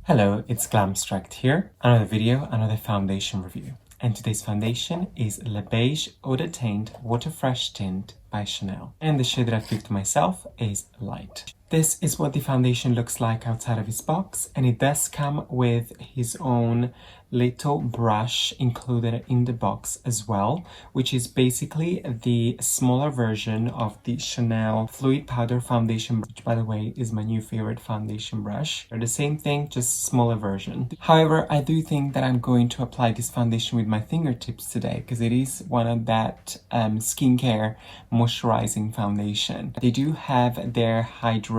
Hello, it's Glamstract here. Another video, another foundation review. And today's foundation is Le Beige Eau de Teint Water Fresh Tint by Chanel. And the shade that I've picked myself is Light. This is what the foundation looks like outside of his box, and it does come with his own little brush included in the box as well, which is basically the smaller version of the Chanel Fluid Powder Foundation, which by the way is my new favorite foundation brush. They're the same thing, just smaller version. However, I do think that I'm going to apply this foundation with my fingertips today because it is one of that skincare moisturizing foundation. They do have their hydro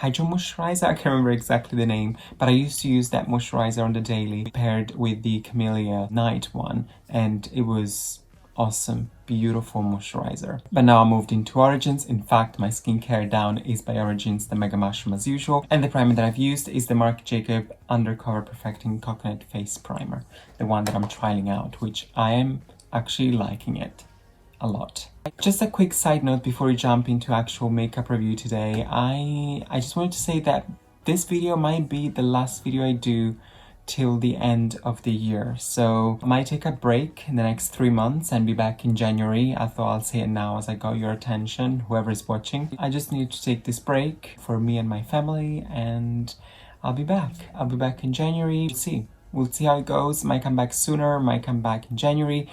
moisturizer. I can't remember exactly the name, but I used to use that moisturizer on the daily paired with the Camellia Night one, and it was awesome, beautiful moisturizer. But now I moved into Origins. In fact, my skincare down is by Origins, the Mega Mushroom as usual, and the primer that I've used is the Marc Jacob Undercover Perfecting Coconut Face Primer, the one that I'm trialing out, which I am actually liking it a lot. Just a quick side note before we jump into actual makeup review today. I just wanted to say that this video might be the last video I do till the end of the year. So I might take a break in the next 3 months and be back in January. I thought I'll say it now as I got your attention, whoever is watching. I just need to take this break for me and my family, and I'll be back. I'll be back in January. We'll see how it goes. Might come back sooner, might come back in January.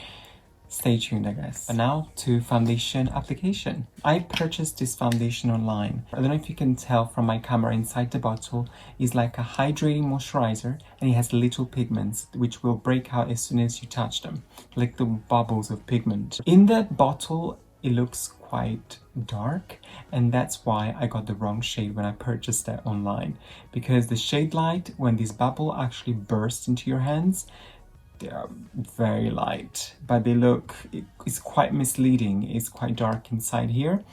Stay tuned, I guess. But now to foundation application. I purchased this foundation online. I don't know if you can tell from my camera, inside the bottle is like a hydrating moisturizer, and it has little pigments which will break out as soon as you touch them, like the bubbles of pigment. In the bottle it looks quite dark, and that's why I got the wrong shade when I purchased that online, because the shade Light, when this bubble actually bursts into your hands, they are very light, but it's quite misleading. It's quite dark inside here.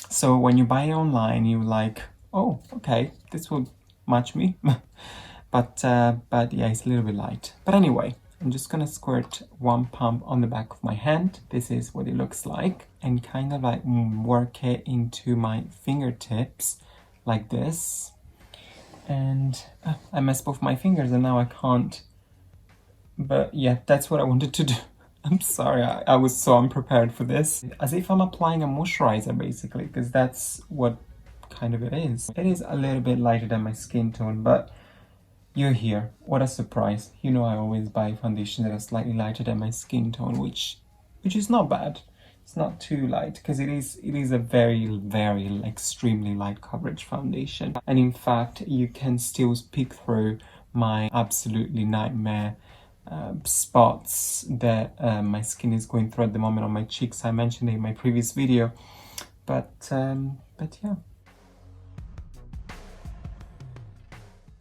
So when you buy it online, you're like, oh, okay, this will match me. but yeah, it's a little bit light. But anyway, I'm just gonna squirt one pump on the back of my hand. This is what it looks like, and kind of like work it into my fingertips like this. And I messed both my fingers and now I can't. But yeah, that's what I wanted to do. I'm sorry, I was so unprepared for this. As if I'm applying a moisturizer basically, because that's what kind of it is. It is a little bit lighter than my skin tone, but you're here. What a surprise. You know I always buy foundation that are slightly lighter than my skin tone, which is not bad. It's not too light, because it is a very, very extremely light coverage foundation. And in fact, you can still peek through my absolutely nightmare spots that my skin is going through at the moment on my cheeks. I mentioned it in my previous video, but yeah.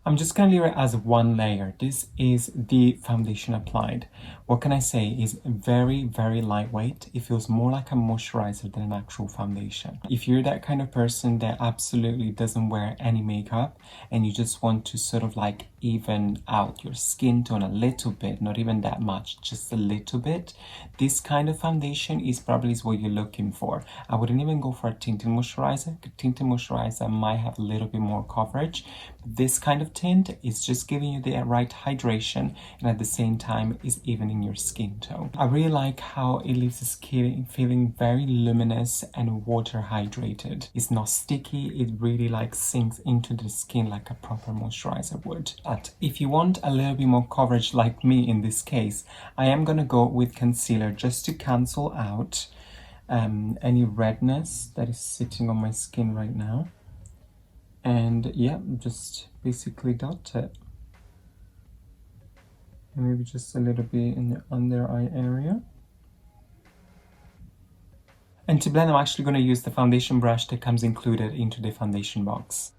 I'm just gonna leave it as one layer. This is the foundation applied. What can I say? Is very, very lightweight. It feels more like a moisturizer than an actual foundation. If you're that kind of person that absolutely doesn't wear any makeup and you just want to sort of like even out your skin tone a little bit, not even that much, just a little bit, this kind of foundation is probably what you're looking for. I wouldn't even go for a tinted moisturizer. A tinted moisturizer might have a little bit more coverage. This kind of tint is just giving you the right hydration, and at the same time is evening your skin tone. I really like how it leaves the skin feeling very luminous and water hydrated. It's not sticky, it really like sinks into the skin like a proper moisturizer would. But if you want a little bit more coverage like me in this case, I am gonna go with concealer just to cancel out any redness that is sitting on my skin right now. And yeah, just basically dot it. And maybe just a little bit in the under eye area. And to blend, I'm actually going to use the foundation brush that comes included into the foundation box.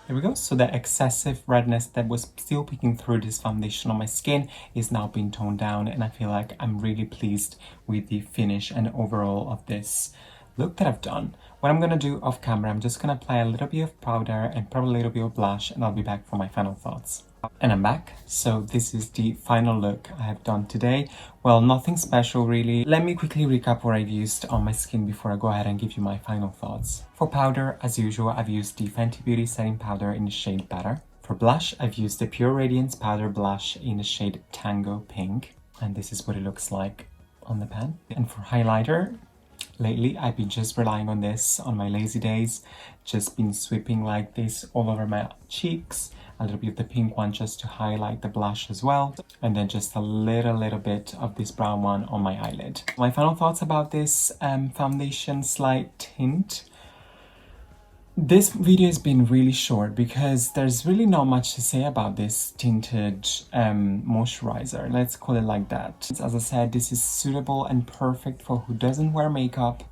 There we go. So the excessive redness that was still peeking through this foundation on my skin is now being toned down, and I feel like I'm really pleased with the finish and overall of this look that I've done. What I'm going to do off camera, I'm just going to apply a little bit of powder and probably a little bit of blush, and I'll be back for my final thoughts. And I'm back. So this is the final look I have done today. Well, nothing special really. Let me quickly recap what I've used on my skin before I go ahead and give you my final thoughts. For powder, as usual, I've used the Fenty Beauty setting powder in the shade Better. For blush, I've used the Pure Radiance powder blush in the shade Tango Pink. And this is what it looks like on the pan. And for highlighter, lately I've been just relying on this on my lazy days. Just been sweeping like this all over my cheeks. A little bit of the pink one just to highlight the blush as well, and then just a little bit of this brown one on my eyelid. My final thoughts about this foundation Slight Tint. This video has been really short because there's really not much to say about this tinted moisturizer. Let's call it like that. As I said, this is suitable and perfect for who doesn't wear makeup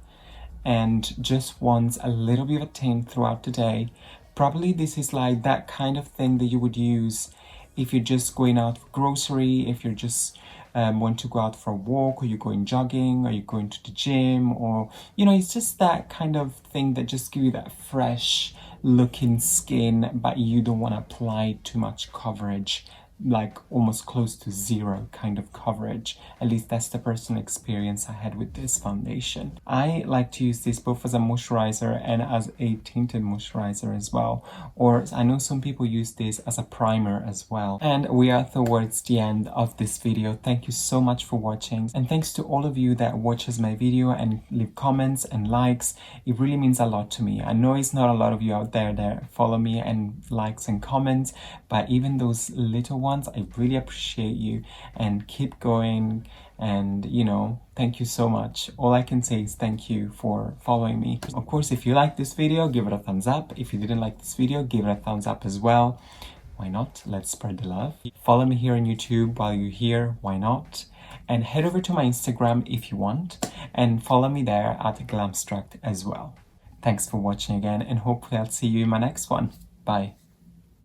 and just wants a little bit of a tint throughout the day. Probably this is like that kind of thing that you would use if you're just going out for grocery, if you're just want to go out for a walk, or you're going jogging, or you're going to the gym, or you know, it's just that kind of thing that just gives you that fresh looking skin, but you don't want to apply too much coverage, like almost close to zero kind of coverage. At least that's the personal experience I had with this foundation. I like to use this both as a moisturizer and as a tinted moisturizer as well, or I know some people use this as a primer as well. And we are towards the end of this video. Thank you so much for watching, and thanks to all of you that watches my video and leave comments and likes. It really means a lot to me. I know it's not a lot of you out there that follow me and likes and comments, but even those little ones, I really appreciate you, and keep going. And you know, thank you so much. All I can say is thank you for following me. Of course, if you like this video, give it a thumbs up. If you didn't like this video, give it a thumbs up as well. Why not? Let's spread the love. Follow me here on YouTube while you're here. Why not? And head over to my Instagram if you want, and follow me there at Glamstract as well. Thanks for watching again, and hopefully I'll see you in my next one. Bye.